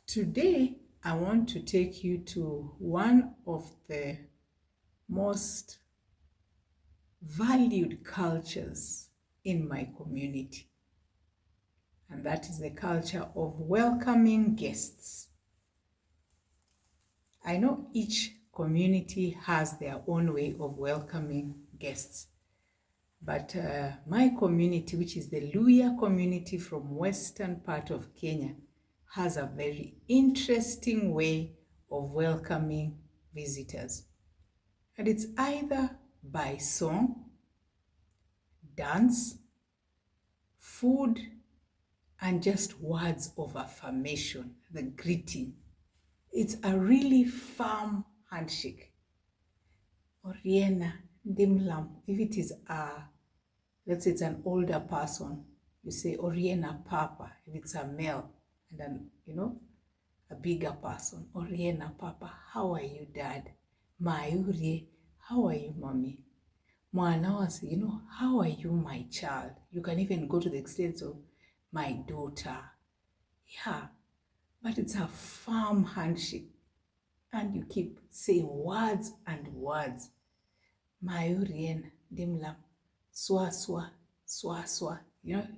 Today, I want to take you to one of the most valued cultures in my community, and that is the culture of welcoming guests. I know each community has their own way of welcoming guests, but my community, which is the Luuya community from western part of Kenya, has a very interesting way of welcoming visitors. And it's either by song, dance, food, and just words of affirmation, the greeting. It's a really firm handshake. Oriena, Dimlam. If it is let's say it's an older person, you say Oriena Papa. If it's a male, and then, a bigger person, Oriena Papa, how are you, Dad? Mayuri, how are you, Mommy? Mwanawasi, how are you, my child? You can even go to the extent of my daughter. Yeah, but it's a firm handshake. And you keep saying words and words. Mayurien, dimlam, swa swa, swa swa.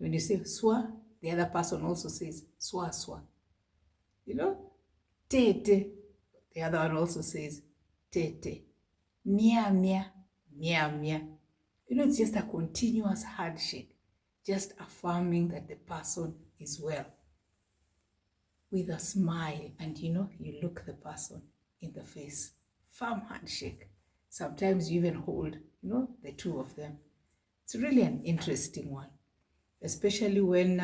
When you say swa, the other person also says swa swa. Tete, the other one also says tete. Mia mia, mia mia. It's just a continuous handshake, just affirming that the person is well. With a smile, and you look the person in the face. Firm handshake. Sometimes you even hold, the two of them. It's really an interesting one, especially when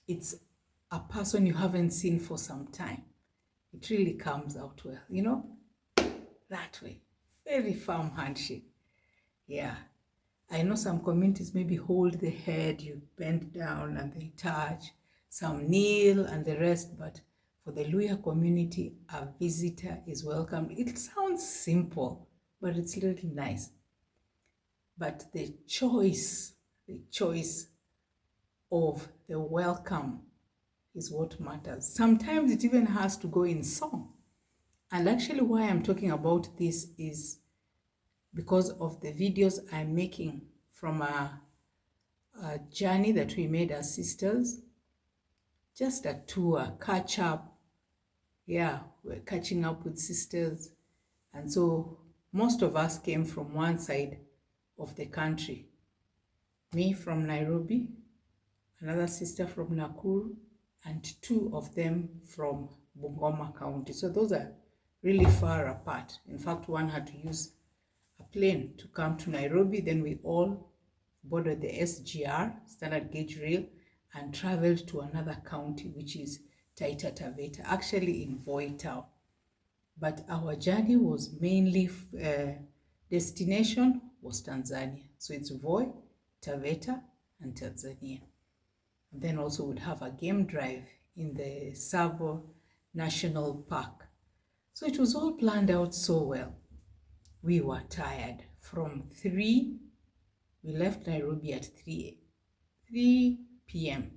it's a person you haven't seen for some time. It really comes out well, that way. Very firm handshake. Yeah. I know some communities maybe hold the head, you bend down and they touch. Some kneel and the rest, but for the Luuya community, a visitor is welcome. It sounds simple, but it's really nice. But the choice of the welcome is what matters. Sometimes it even has to go in song. And actually why I'm talking about this is because of the videos I'm making from a journey that we made as sisters. Just a tour, catch up. Yeah, we're catching up with sisters. And so most of us came from one side of the country. Me from Nairobi, another sister from Nakuru, and two of them from Bungoma County. So those are really far apart. In fact, one had to use a plane to come to Nairobi. Then we all boarded the SGR, standard gauge rail, and traveled to another county, which is Taita Taveta, actually in Voi town. But our journey was mainly, destination was Tanzania. So it's Voi, Taveta, and Tanzania. And then also would have a game drive in the Tsavo National Park. So it was all planned out so well. We were tired. From 3, we left Nairobi at 3 p.m.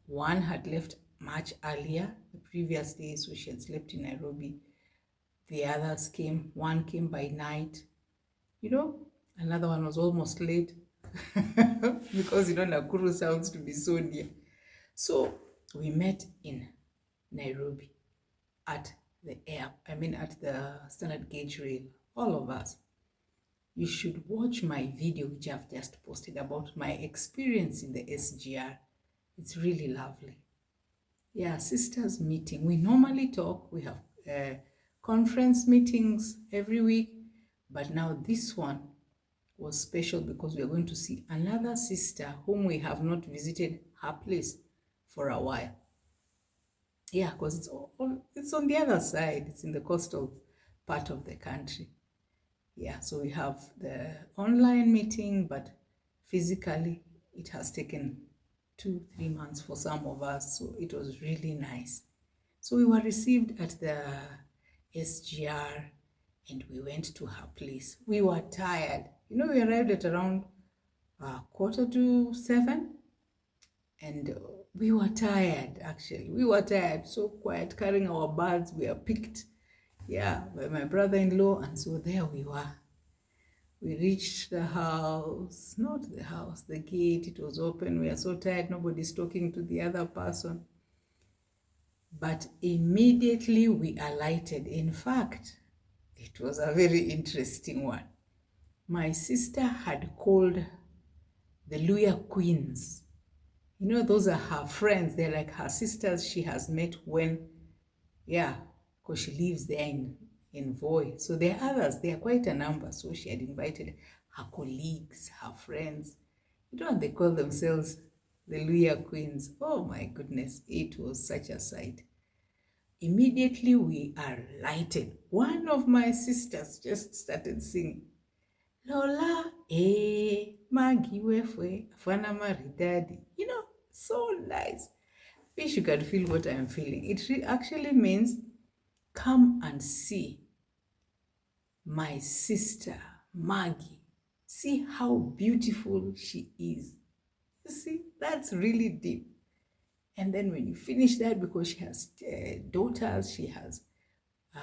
One had left much earlier the previous day, so she had slept in Nairobi. The others came. One came by night. Another one was almost late because Nakuru sounds to be so near. So we met in Nairobi at the at the standard gauge rail, all of us. You should watch my video which I've just posted about my experience in the SGR. It's really lovely. Yeah, sisters meeting. We normally talk. We have conference meetings every week. But now this one was special because we are going to see another sister whom we have not visited her place for a while. Yeah, because it's on the other side. It's in the coastal part of the country. Yeah, so we have the online meeting, but physically it has taken 2-3 months for some of us. So it was really nice. So we were received at the SGR and we went to her place. We were tired. We arrived at around 7:15, and we were tired, actually. We were tired, so quiet, carrying our bags. We are picked, by my brother-in-law, and so there we were. We reached the house, not the house, the gate. It was open. We are so tired. Nobody's talking to the other person. But immediately we alighted. In fact, it was a very interesting one. My sister had called the Luuya queens. Those are her friends. They're like her sisters she has met when, because she lives there in Voi. So there are others. They are quite a number. So she had invited her colleagues, her friends. They call themselves the Luuya queens. Oh my goodness, it was such a sight. Immediately we are lighted. One of my sisters just started singing, Lola, Maggie wefwe, afana maridadi. So nice. Wish you could feel what I'm feeling. It actually means, come and see my sister, Maggie. See how beautiful she is. You see, that's really deep. And then when you finish that, because she has daughters, she has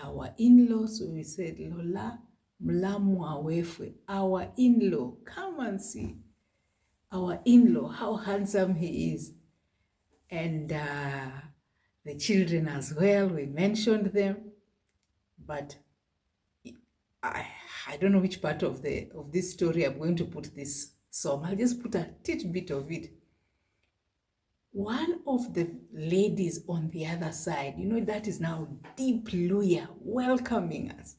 our in-law. So we said, Lola, mlamwa wefwe, our in-law. Come and see our in-law, how handsome he is. And the children as well, we mentioned them. But I don't know which part of this story I'm going to put this song. I'll just put a tidbit of it. One of the ladies on the other side, that is now deep luuya, welcoming us.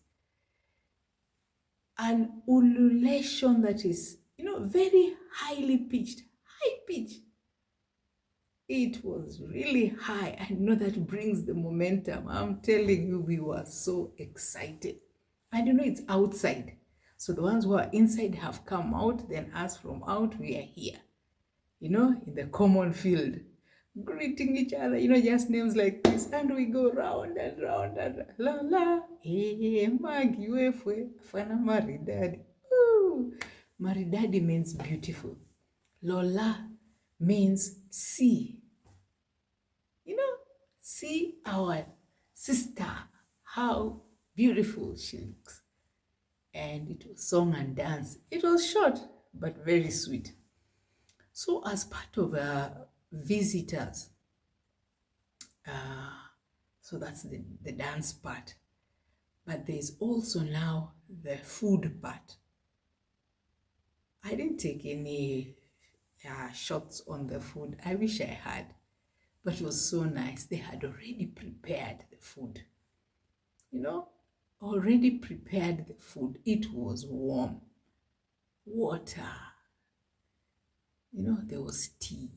An ululation that is, very highly pitched, high pitch. It was really high. I know that brings the momentum. I'm telling you, we were so excited. And it's outside. So the ones who are inside have come out, then us from out, we are here. In the common field, greeting each other, just names like this. And we go round and round and la la, Maggie wefwe, afana maridadi. Ooh, maridadi means beautiful. Lola means see. See our sister, how beautiful she looks. And it was song and dance. It was short, but very sweet. So as part of visitors, so that's the dance part. But there's also now the food part. I didn't take any shots on the food. I wish I had. But it was so nice. They had already prepared the food. Already prepared the food. It was warm. Water. There was tea.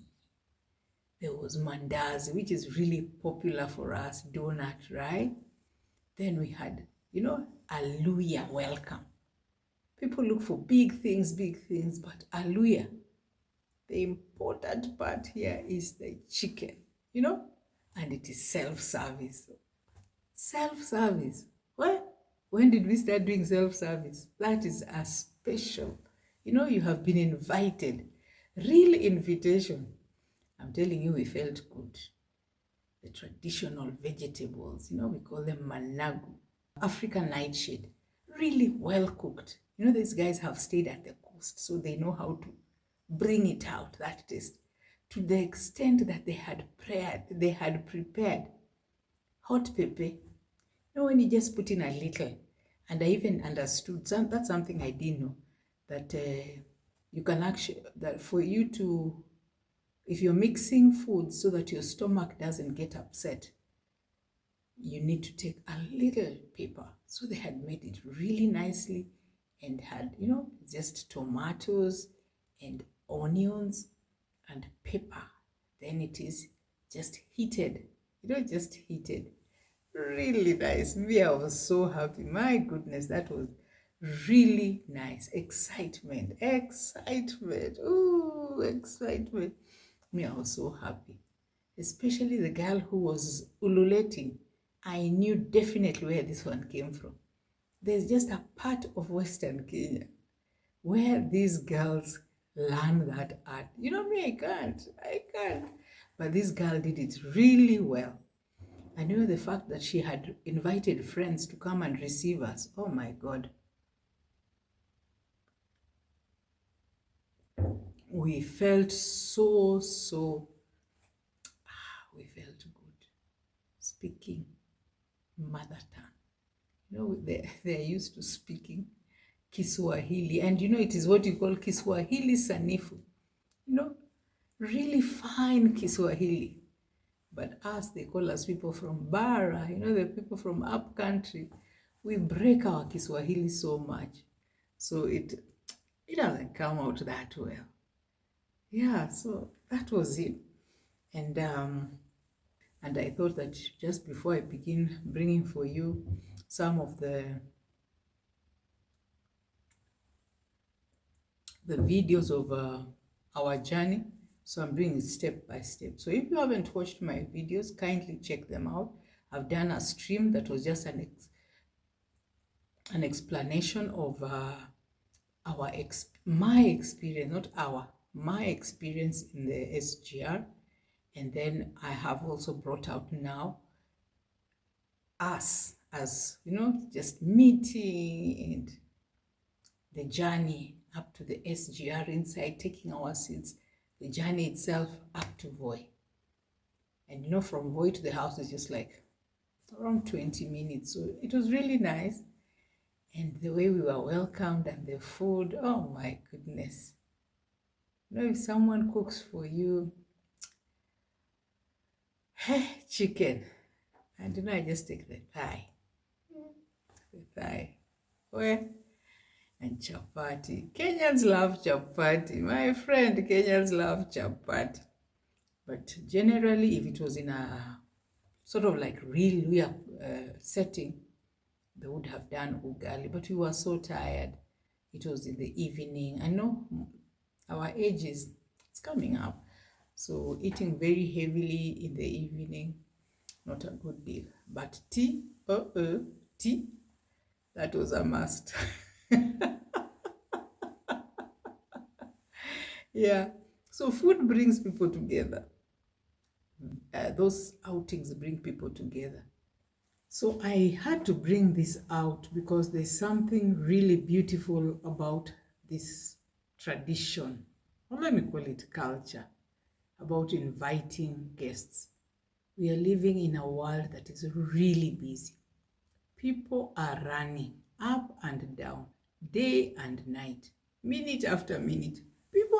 There was mandazi, which is really popular for us, donut, right? Then we had, a luuya welcome. People look for big things, but a luuya, the important part here is the chicken, and it is self-service. Self-service. Well, when did we start doing self-service? That is a special, you have been invited. Real invitation. I'm telling you, we felt good. The traditional vegetables, we call them managu, African nightshade, really well cooked. These guys have stayed at the coast, so they know how to bring it out, that taste, to the extent that they had prepared hot pepper. When you just put in a little, and I even understood, that's something I didn't know, that you can actually, that for you to, if you're mixing food so that your stomach doesn't get upset, you need to take a little pepper. So they had made it really nicely and had, just tomatoes and onions and pepper. Then it is just heated, just heated. Really nice. Me, I was so happy. My goodness, that was really nice. Excitement. Ooh, excitement. Me, I was so happy. Especially the girl who was ululating. I knew definitely where this one came from. There's just a part of Western Kenya where these girls learn that art. Me, I can't. But this girl did it really well. I knew the fact that she had invited friends to come and receive us. Oh my God. We felt we felt good speaking mother tongue. They're used to speaking Kiswahili. And it is what you call Kiswahili sanifu. Really fine Kiswahili. But us, they call us people from Bara, the people from up country. We break our Kiswahili so much. So it doesn't come out that well. Yeah, so that was it. And I thought that just before I begin bringing for you some of the videos of our journey, so I'm doing it step by step. So if you haven't watched my videos, kindly check them out. I've done a stream that was just an explanation of my experience in the SGR. And then I have also brought out now us as, just meeting and the journey up to the SGR inside, taking our seats, the journey itself up to Voi. And from Voi to the house is just like around 20 minutes. So it was really nice. And the way we were welcomed and the food, oh my goodness. If someone cooks for you, chicken, and I just take the thigh, and chapati. Kenyans love chapati. My friend, Kenyans love chapati. But generally, if it was in a sort of like real luuya setting, they would have done ugali. But we were so tired. It was in the evening. I know our age it's coming up. So eating very heavily in the evening, not a good deal. But tea, tea, that was a must. Yeah, so food brings people together. Those outings bring people together. So I had to bring this out because there's something really beautiful about this tradition, or let me call it culture, about inviting guests. We are living in a world that is really busy. People are running up and down, day and night, minute after minute. People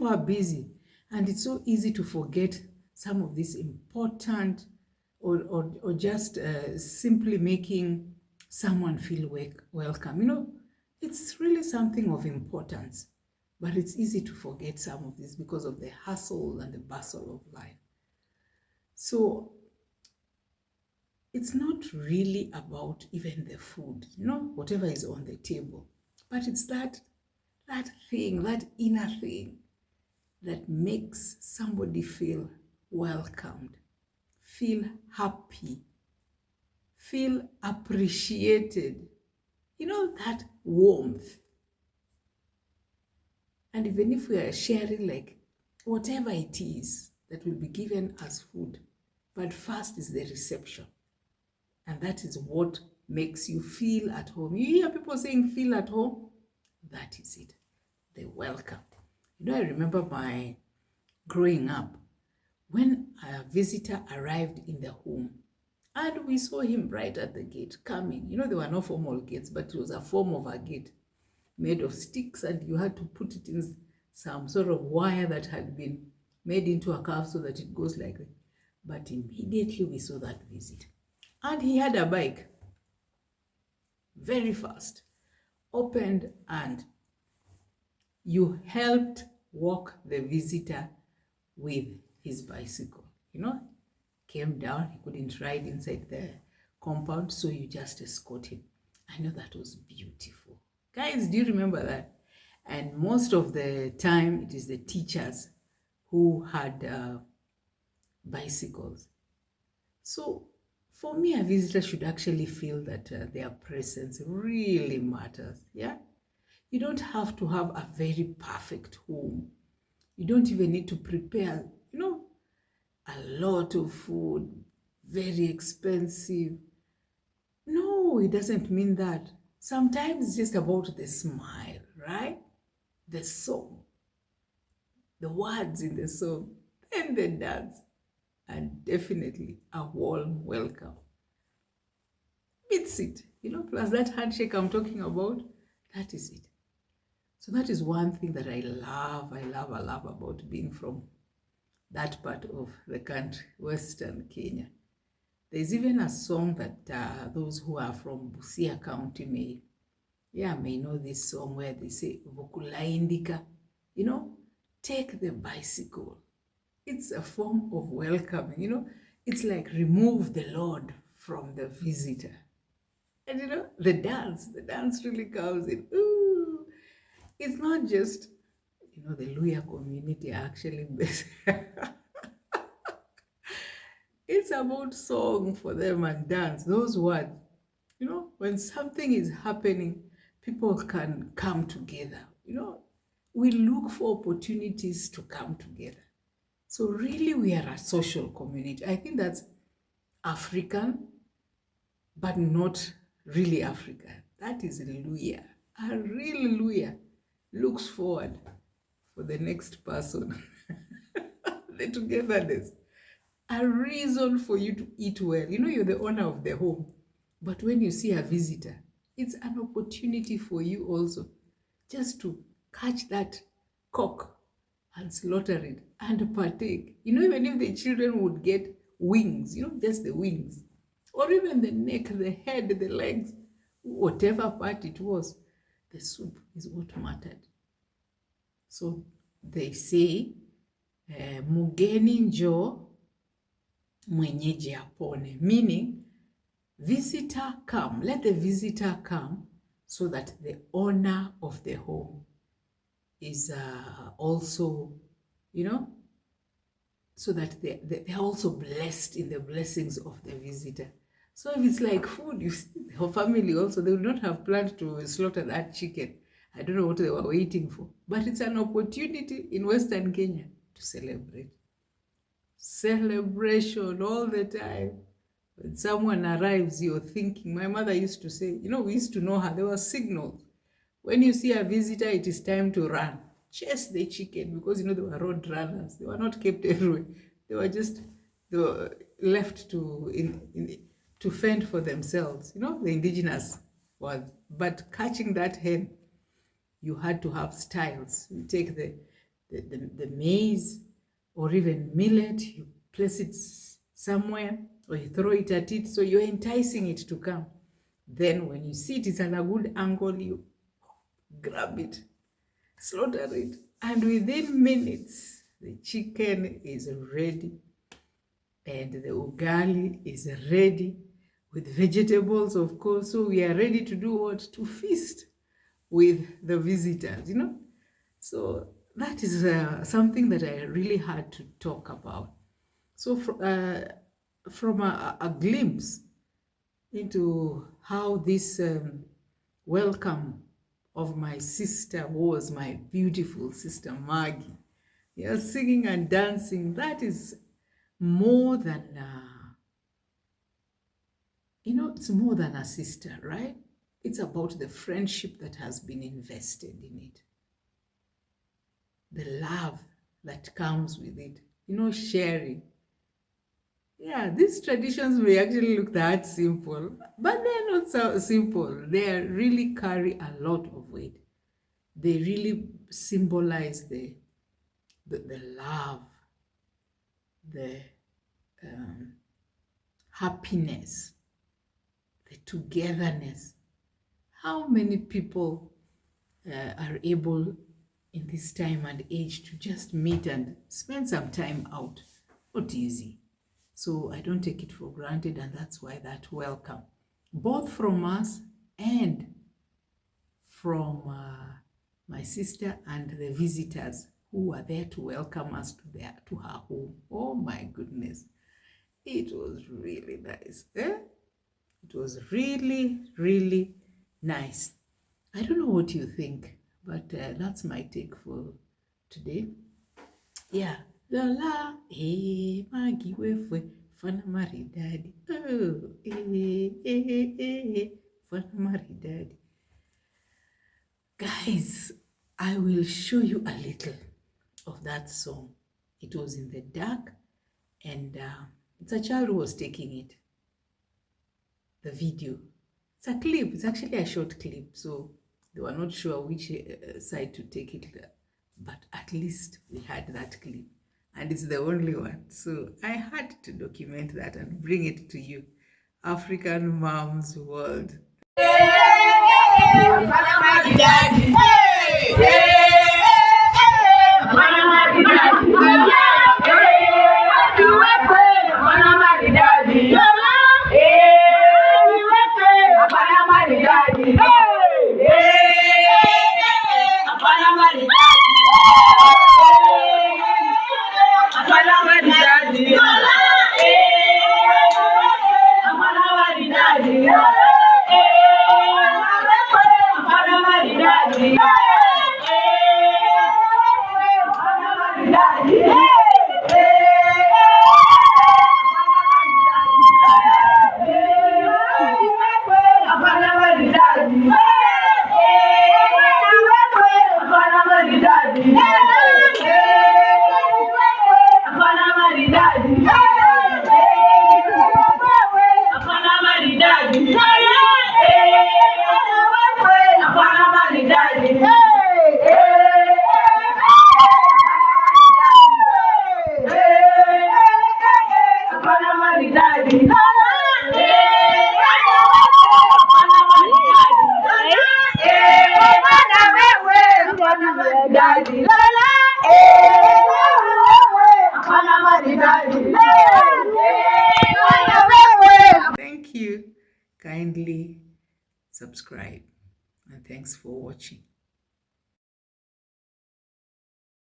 are busy. And it's so easy to forget some of this important or just simply making someone feel welcome. It's really something of importance. But it's easy to forget some of this because of the hustle and the bustle of life. So it's not really about even the food, whatever is on the table. But it's that thing, that inner thing that makes somebody feel welcomed, feel happy, feel appreciated. That warmth. And even if we are sharing like whatever it is that will be given as food, but first is the reception. And that is what makes you feel at home. You hear people saying feel at home? That is it. The welcome. I remember my growing up, when a visitor arrived in the home, and we saw him right at the gate coming. There were no formal gates, but it was a form of a gate made of sticks, and you had to put it in some sort of wire that had been made into a curve so that it goes like that. But immediately we saw that visit. And he had a bike, very fast, opened, and you helped walk the visitor with his bicycle. came down. He couldn't ride inside the compound, so you just escort him. I know that was beautiful. Guys, do you remember that? And most of the time, it is the teachers who had bicycles. So for me, a visitor should actually feel that their presence really matters. Yeah, you don't have to have a very perfect home. You don't even need to prepare, a lot of food, very expensive. No, it doesn't mean that. Sometimes it's just about the smile, right? The song, the words in the song, and the dance, and definitely a warm welcome. It's it, plus that handshake I'm talking about, that is it. So that is one thing that I love about being from that part of the country, Western Kenya. There's even a song that those who are from Busia County may know this song where they say, Vokulaindika, take the bicycle. It's a form of welcoming, it's like remove the load from the visitor. And the dance really comes in. Ooh, it's not just, the Luuya community actually. It's about song for them and dance. Those words, when something is happening, people can come together. We look for opportunities to come together. So really, we are a social community. I think that's African, but not really African. That is luuya. A real luuya looks forward for the next person. The togetherness. A reason for you to eat well. You're the owner of the home. But when you see a visitor, it's an opportunity for you also just to catch that cock and slaughter it and partake. Even if the children would get wings, just the wings, or even the neck, the head, the legs, whatever part it was, the soup is what mattered. So they say, mugeni njoo, mwenyeji apone, meaning visitor come, let the visitor come so that the owner of the home is also, so that they're also blessed in the blessings of the visitor. So if it's like food, her family also, they would not have planned to slaughter that chicken. I don't know what they were waiting for. But it's an opportunity in Western Kenya to celebrate. Celebration all the time. When someone arrives, you're thinking, my mother used to say, we used to know her, there were signals. When you see a visitor, it is time to run. Chase the chicken, because they were road runners. They were not kept everywhere. They were left to fend for themselves, the indigenous ones. But catching that hen, you had to have styles. You take the maize or even millet, you place it somewhere, or you throw it at it, so you're enticing it to come. Then when you see it is at a good angle, you grab it, slaughter it, and within minutes, the chicken is ready, and the ugali is ready, with vegetables, of course. So we are ready to do what? To feast with the visitors, So that is something that I really had to talk about. So from a glimpse into how this welcome of my sister was, my beautiful sister Maggie, singing and dancing, that is more than, it's more than a sister, right? It's about the friendship that has been invested in it. The love that comes with it, sharing. Yeah, these traditions may actually look that simple, but they're not so simple. They really carry a lot of weight. They really symbolize the love, the happiness, the togetherness. How many people are able in this time and age to just meet and spend some time out? Not easy. So I don't take it for granted, and that's why that welcome, both from us and from my sister and the visitors who were there to welcome us to her home. Oh my goodness, it was really nice. It was really, really nice. I don't know what you think, but that's my take for today. Yeah. Lola, Maggie Wefwe, Fana Maridadi. Oh, Fana Maridadi. Guys, I will show you a little of that song. It was in the dark, and it's a child who was taking it. The video. It's a clip. It's actually a short clip, so they were not sure which side to take it, but at least we had that clip, and it's the only one. So I had to document that and bring it to you. African Moms World. Thank you. Kindly subscribe, and thanks for watching.